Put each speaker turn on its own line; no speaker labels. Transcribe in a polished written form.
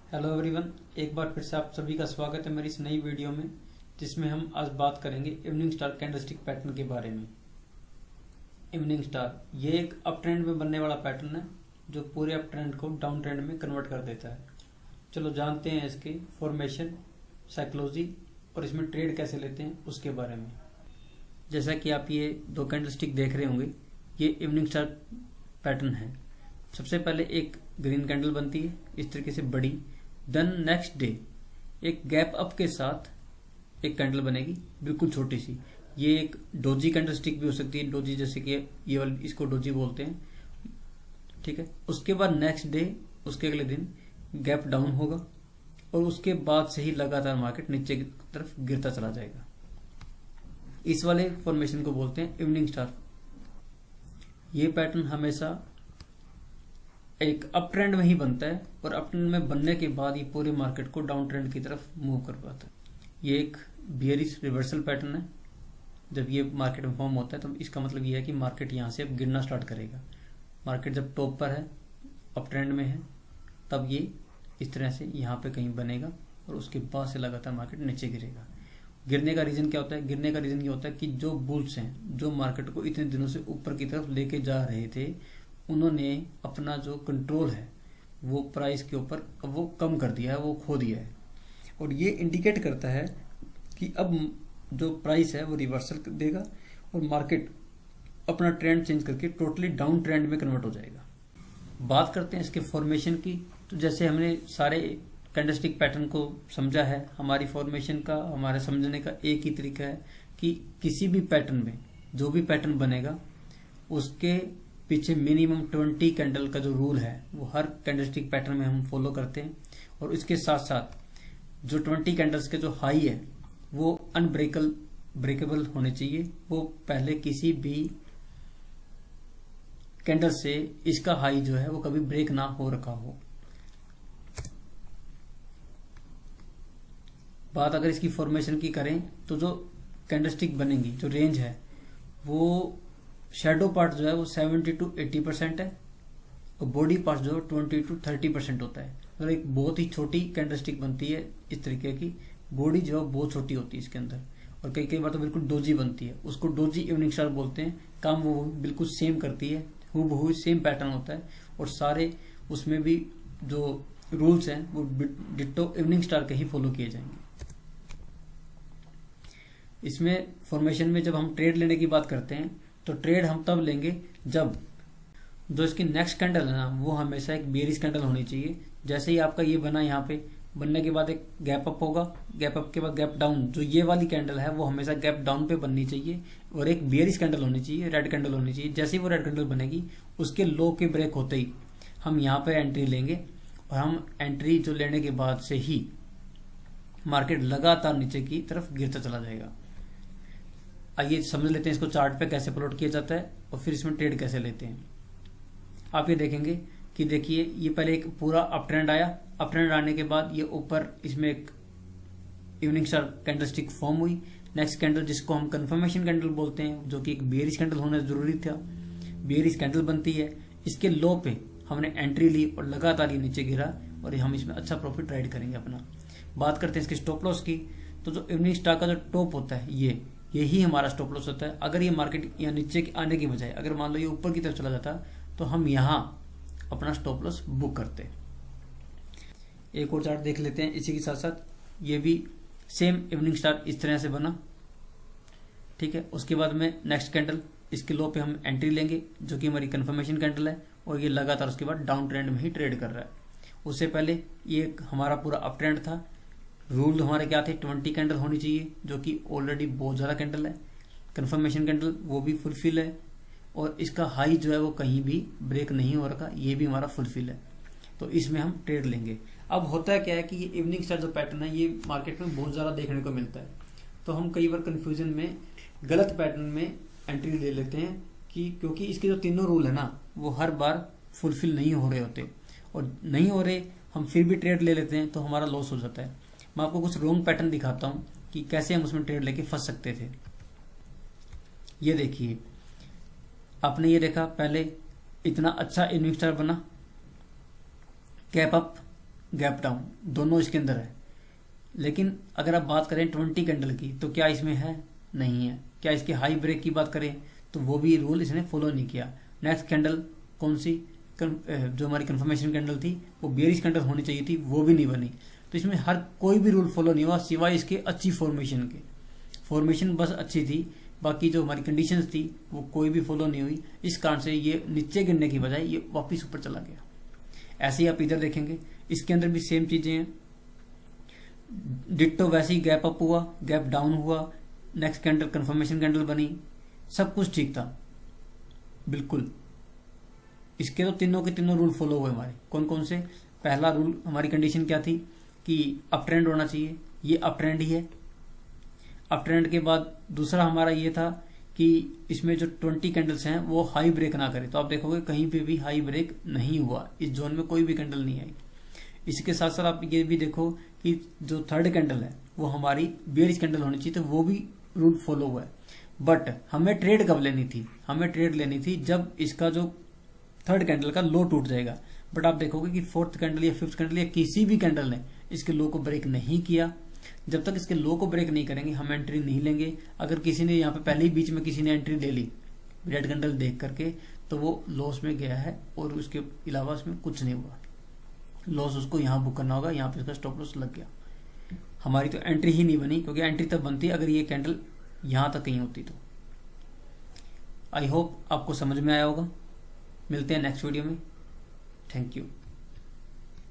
Hello everyone, एक बार फिर से आप सभी का स्वागत है मेरी इस नई वीडियो में, जिसमें हम आज बात करेंगे इवनिंग स्टार कैंडलस्टिक पैटर्न के बारे में। इवनिंग स्टार ये एक अप ट्रेंड में बनने वाला पैटर्न है जो पूरे अप ट्रेंड को डाउन ट्रेंड में कन्वर्ट कर देता है। चलो जानते हैं इसके फॉर्मेशन, साइकोलॉजी और इसमें ट्रेड कैसे लेते हैं उसके बारे में। जैसा कि आप ये दो कैंडलस्टिक देख रहे होंगे, ये इवनिंग स्टार पैटर्न है। सबसे पहले एक ग्रीन कैंडल बनती है इस तरीके से बड़ी, देन नेक्स्ट डे एक गैप अप के साथ एक कैंडल बनेगी बिल्कुल छोटी सी। ये एक डोजी कैंडलस्टिक भी हो सकती है, डोजी जैसे कि ये वाली, इसको डोजी बोलते हैं, ठीक है। उसके बाद नेक्स्ट डे, उसके अगले दिन गैप डाउन होगा और उसके बाद से ही लगातार मार्केट नीचे की तरफ गिरता चला जाएगा। इस वाले फॉर्मेशन को बोलते हैं इवनिंग स्टार। ये पैटर्न हमेशा एक अप ट्रेंड में ही बनता है और अप ट्रेंड में बनने के बाद ये पूरे मार्केट को डाउन ट्रेंड की तरफ मूव कर पाता है। ये एक बियरिश रिवर्सल पैटर्न है। जब ये मार्केट में फॉर्म होता है तो इसका मतलब ये है कि मार्केट यहाँ से अब गिरना स्टार्ट करेगा। मार्केट जब टॉप पर है, अप ट्रेंड में है, तब ये इस तरह से यहाँ पे कहीं बनेगा और उसके बाद से लगातार मार्केट नीचे गिरेगा। गिरने का रीजन क्या होता है? गिरने का रीजन ये होता है कि जो बुल्स हैं, जो मार्केट को इतने दिनों से ऊपर की तरफ लेके जा रहे थे, उन्होंने अपना जो कंट्रोल है वो प्राइस के ऊपर वो कम कर दिया है, वो खो दिया है। और ये इंडिकेट करता है कि अब जो प्राइस है वो रिवर्सल देगा और मार्केट अपना ट्रेंड चेंज करके टोटली डाउन ट्रेंड में कन्वर्ट हो जाएगा। बात करते हैं इसके फॉर्मेशन की। तो जैसे हमने सारे कैंडलस्टिक पैटर्न को समझा है, हमारी फॉर्मेशन का, हमारे समझने का एक ही तरीका है कि किसी भी पैटर्न में जो भी पैटर्न बनेगा उसके पीछे मिनिमम 20 कैंडल का जो रूल है वो हर कैंडलस्टिक पैटर्न में हम फॉलो करते हैं। और इसके साथ साथ जो 20 कैंडल्स के जो हाई है वो ब्रेकेबल होने चाहिए। वो पहले किसी भी कैंडल से इसका हाई जो है वो कभी ब्रेक ना हो रखा हो। बात अगर इसकी फॉर्मेशन की करें तो जो कैंडलस्टिक बनेंगी, जो रेंज है, वो शेडो पार्ट जो है वो 70 to 80% है और बॉडी पार्ट जो है 20 to 30% होता है। मतलब एक बहुत ही छोटी कैंडलस्टिक बनती है इस तरीके की, बॉडी जो है बहुत छोटी होती है इसके अंदर, और कई कई बार तो बिल्कुल डोजी बनती है। उसको डोजी इवनिंग स्टार बोलते हैं। काम वो बिल्कुल सेम करती है, हूबहू सेम पैटर्न होता है और सारे उसमें भी जो रूल्स हैं वो डिट्टो इवनिंग स्टार के ही फॉलो किए जाएंगे। इसमें फॉर्मेशन में जब हम ट्रेड लेने की बात करते हैं तो ट्रेड हम तब लेंगे जब जो इसकी नेक्स्ट कैंडल है ना वो हमेशा एक बेरिश कैंडल होनी चाहिए। जैसे ही आपका ये बना, यहाँ पे बनने के बाद एक गैप अप होगा, गैप अप के बाद गैप डाउन, जो ये वाली कैंडल है वो हमेशा गैप डाउन पे बननी चाहिए और एक बेरिश कैंडल होनी चाहिए, रेड कैंडल होनी चाहिए। जैसे ही वो रेड कैंडल बनेगी उसके लो के ब्रेक होते ही हम यहाँ पे एंट्री लेंगे और हम एंट्री जो लेने के बाद से ही मार्केट लगातार नीचे की तरफ गिरता चला जाएगा। आइए समझ लेते हैं इसको चार्ट पे कैसे प्लॉट किया जाता है और फिर इसमें ट्रेड कैसे लेते हैं। आप ये देखेंगे कि देखिए ये पहले एक पूरा अप ट्रेंड आया, अप ट्रेंड आने के बाद ये ऊपर इसमें एक इवनिंग स्टार कैंडलस्टिक फॉर्म हुई। नेक्स्ट कैंडल जिसको हम कंफर्मेशन कैंडल बोलते हैं, जो कि एक बेयरिश कैंडल होना जरूरी था, बेयरिश कैंडल बनती है। इसके लो पे हमने एंट्री ली और लगातार ये नीचे गिरा और हम इसमें अच्छा प्रॉफिट राइड करेंगे अपना। बात करते हैं इसके स्टॉप लॉस की। तो जो इवनिंग स्टार का जो टॉप होता है यही हमारा स्टॉप लॉस होता है। अगर ये मार्केट यहाँ नीचे आने की बजाय अगर मान लो ये ऊपर की तरफ चला जाता तो हम यहाँ अपना स्टॉप लॉस बुक करते। एक और चार्ट देख लेते हैं इसी के साथ साथ। ये भी सेम इवनिंग स्टार इस तरह से बना, ठीक है। उसके बाद में नेक्स्ट कैंडल, इसके लो पे हम एंट्री लेंगे जो कि हमारी कंफर्मेशन कैंडल है और ये लगातार उसके बाद डाउन ट्रेंड में ही ट्रेड कर रहा है। उससे पहले ये हमारा पूरा अप ट्रेंड था। रूल हमारे क्या थे? 20 कैंडल होनी चाहिए, जो कि ऑलरेडी बहुत ज़्यादा कैंडल है। कंफर्मेशन कैंडल वो भी फुलफिल है और इसका हाई जो है वो कहीं भी ब्रेक नहीं हो रखा, ये भी हमारा फुलफिल है। तो इसमें हम ट्रेड लेंगे। अब होता है क्या है कि ये इवनिंग स्टार जो पैटर्न है ये मार्केट में बहुत ज़्यादा देखने को मिलता है। तो हम कई बार कन्फ्यूजन में गलत पैटर्न में एंट्री ले लेते हैं कि क्योंकि इसके जो तीनों रूल है ना वो हर बार फुलफिल नहीं हो रहे होते, और नहीं हो रहे हम फिर भी ट्रेड ले लेते हैं तो हमारा लॉस हो जाता है। मैं आपको कुछ रॉन्ग पैटर्न दिखाता हूं कि कैसे हम उसमें ट्रेड लेके फंस सकते थे। ये देखिए, आपने ये देखा पहले इतना अच्छा इवनिंग स्टार बना, कैप अप, गैप डाउन, दोनों इसके अंदर है। लेकिन अगर आप बात करें 20 कैंडल की तो क्या इसमें है? नहीं है। क्या इसके हाई ब्रेक की बात करें तो वो भी रूल इसने फॉलो नहीं किया। नेक्स्ट कैंडल कौन सी, जो हमारी कंफर्मेशन कैंडल थी वो बेयरिश कैंडल होनी चाहिए थी, वो भी नहीं बनी। तो इसमें हर कोई भी रूल फॉलो नहीं हुआ सिवाय इसके अच्छी फॉर्मेशन के। फॉर्मेशन बस अच्छी थी, बाकी जो हमारी कंडीशंस थी वो कोई भी फॉलो नहीं हुई। इस कारण से ये नीचे गिरने की बजाय ये वापस ऊपर चला गया। ऐसे ही आप इधर देखेंगे, इसके अंदर भी सेम चीजें हैं। डिट्टो वैसे ही गैप अप हुआ, गैप डाउन हुआ, नेक्स्ट कैंडल कंफर्मेशन कैंडल बनी, सब कुछ ठीक था बिल्कुल। इसके तो तीनों के तीनों रूल फॉलो हुए हमारे। कौन कौन से? पहला रूल, हमारी कंडीशन क्या थी कि अप ट्रेंड होना चाहिए, ये अप ट्रेंड ही है। अप ट्रेंड के बाद दूसरा हमारा ये था कि इसमें जो 20 कैंडल्स हैं वो हाई ब्रेक ना करे। तो आप देखोगे कहीं पे भी हाई ब्रेक नहीं हुआ, इस जोन में कोई भी कैंडल नहीं आई। इसके साथ साथ आप ये भी देखो कि जो थर्ड कैंडल है वो हमारी बेयरिश कैंडल होनी चाहिए, तो वो भी रूल फॉलो हुआ है। बट हमें ट्रेड कब लेनी थी? हमें ट्रेड लेनी थी जब इसका जो थर्ड कैंडल का लो टूट जाएगा। बट आप देखोगे कि फोर्थ कैंडल या फिफ्थ कैंडल या किसी भी कैंडल ने इसके लो को ब्रेक नहीं किया। जब तक इसके लो को ब्रेक नहीं करेंगे हम एंट्री नहीं लेंगे। अगर किसी ने यहाँ पे पहले ही बीच में किसी ने एंट्री ले ली रेड कैंडल देख करके तो वो लॉस में गया है, और उसके अलावा उसमें कुछ नहीं हुआ। लॉस उसको यहाँ बुक करना होगा, यहाँ पे उसका स्टॉप लॉस लग गया। हमारी तो एंट्री ही नहीं बनी, क्योंकि एंट्री तब बनती अगर ये कैंडल यहां तक कहीं होती तो। आई होप आपको समझ में आया होगा। मिलते हैं नेक्स्ट वीडियो में। Thank you.